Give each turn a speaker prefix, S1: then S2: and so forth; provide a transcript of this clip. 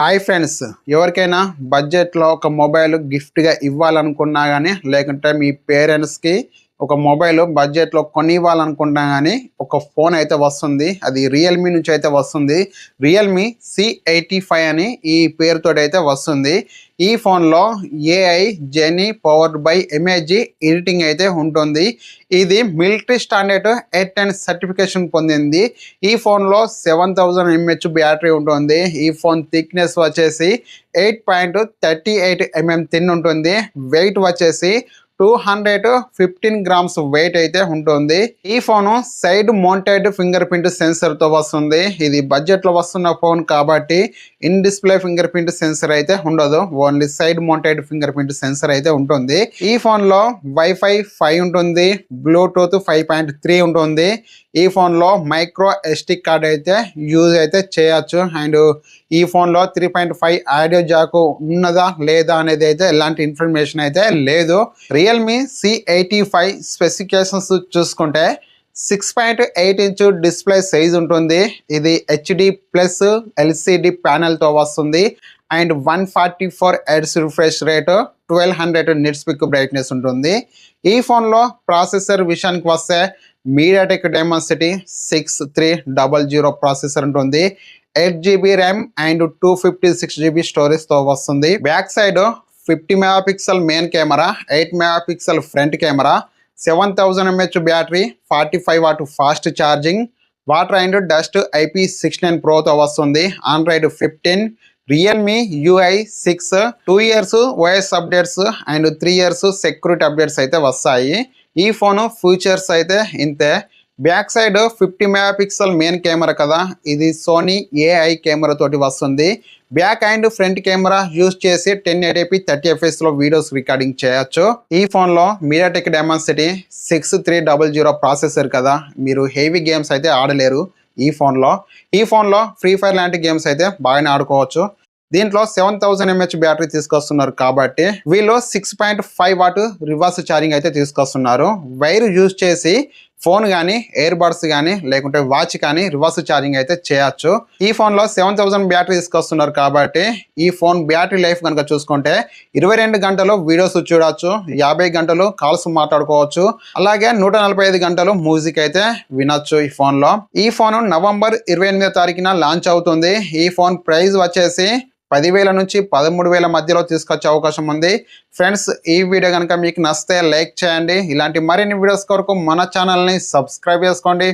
S1: Hi friends, ఎవరికైనా బడ్జెట్లో ఒక మొబైల్ గిఫ్ట్గా ఇవ్వాలనుకున్నా కానీ లేకుంటే మీ పేరెంట్స్కి ఒక మొబైల్ బడ్జెట్లో కొనివ్వాలనుకుంటున్నా కానీ ఒక ఫోన్ అయితే వస్తుంది. అది రియల్మీ నుంచి అయితే వస్తుంది. రియల్మీ C85 అని ఈ పేరుతో అయితే వస్తుంది. ఈ ఫోన్లో AI genie powered by image editing అయితే ఉంటుంది. ఇది మిలిటరీ స్టాండర్డ్ 810 సర్టిఫికేషన్ పొందింది. ఈ ఫోన్లో 7000 mAh బ్యాటరీ ఉంటుంది. ఈ ఫోన్ థిక్నెస్ వచ్చేసి 8.38 mm థిన్ ఉంటుంది. వెయిట్ వచ్చేసి 215 గ్రామ్స్ వెయిట్ అయితే ఉంటుంది. ఈ phone side mounted finger print sensor తో వస్తుంది. ఇది బడ్జెట్ లో వస్తున్న ఫోన్ కాబట్టి in display finger print sensor అయితే ఉండదు. Only side mounted finger print sensor అయితే ఉంటుంది. ఈ ఫోన్ లో వైఫై 5 ఉంటుంది, బ్లూటూత్ 5.3 ఉంటుంది. ఈ ఫోన్ లో మైక్రో SD కార్డ్ అయితే యూజ్ అయితే చేయొచ్చు. అండ్ ఈ ఫోన్ లో 3.5 ఆడియో జాక్ ఉన్నదా లేదా అనేది అయితే ఎలాంటి ఇన్ఫర్మేషన్ అయితే లేదు. రియల్మీ C85 స్పెసిఫికేషన్స్ చూసుకుంటే 6.8 ఇంచ్ డిస్ప్లే సైజ్ ఉంటుంది. ఇది HD+ LCD ప్యానెల్తో వస్తుంది. And 144 Hz refresh rate, 1200 nits peak brightness ఉంటుంది. ఈ ఫోన్లో ప్రాసెసర్ విషయానికి వస్తే మీడియాటెక్ డైమెన్సిటీ 6300 ప్రాసెసర్ ఉంటుంది. 8GB ర్యామ్ అండ్ 256GB స్టోరేజ్తో వస్తుంది. Back side 50 MP main camera, 8 MP front camera, 7000 mAh battery, 45 watt fast charging, water and dust IP69 ప్రోతో వస్తుంది. Android 15, Realme UI 6, 2 years OS updates and 3 years security updates అయితే వస్తాయి. ఈ phone features అయితే ఇంతే. Back side 50 MP main camera కదా, ఇది Sony AI camera తోటి వస్తుంది. Back and front camera use చేసి 1080p 30fps లో వీడియోస్ రికార్డింగ్ చేయొచ్చు. ఈ ఫోన్ లో మీడియాటెక్ డైమెన్సిటీ 6300 ప్రాసెసర్ కదా, మీరు హెవీ గేమ్స్ అయితే ఆడలేరు. ఈ ఫోన్లో ఫ్రీ ఫైర్ లాంటి గేమ్స్ అయితే బాగానే ఆడుకోవచ్చు. దీంట్లో 7000 mAh బ్యాటరీ తీసుకొస్తున్నారు కాబట్టి వీళ్ళు 6.5 వాట్ రివర్స్ ఛార్జింగ్ అయితే తీసుకొస్తున్నారు. వైర్ యూజ్ చేసి ఫోన్ కానీ, ఎయిర్ బడ్స్ కానీ లేకుంటే వాచ్ కానీ రివర్స్ ఛార్జింగ్ అయితే చేయొచ్చు. ఈ ఫోన్లో 7000 బ్యాటరీ తీసుకొస్తున్నారు కాబట్టి ఈ ఫోన్ బ్యాటరీ లైఫ్ కనుక చూసుకుంటే 22 గంటలు వీడియోస్ చూడొచ్చు, 50 గంటలు కాల్స్ మాట్లాడుకోవచ్చు, అలాగే 145 గంటలు మ్యూజిక్ అయితే వినొచ్చు. ఈ ఫోన్ నవంబర్ 28వ తారీఖున లాంచ్ అవుతుంది. ఈ ఫోన్ ప్రైస్ వచ్చేసి 10,000 నుంచి 13,000 మధ్యలో తీసుకొచ్చే అవకాశం ఉంది. ఫ్రెండ్స్, ఈ వీడియో కనుక మీకు నచ్చితే లైక్ చేయండి. ఇలాంటి మరిన్ని వీడియోస్ కొరకు మన ఛానల్ని సబ్స్క్రైబ్ చేసుకోండి.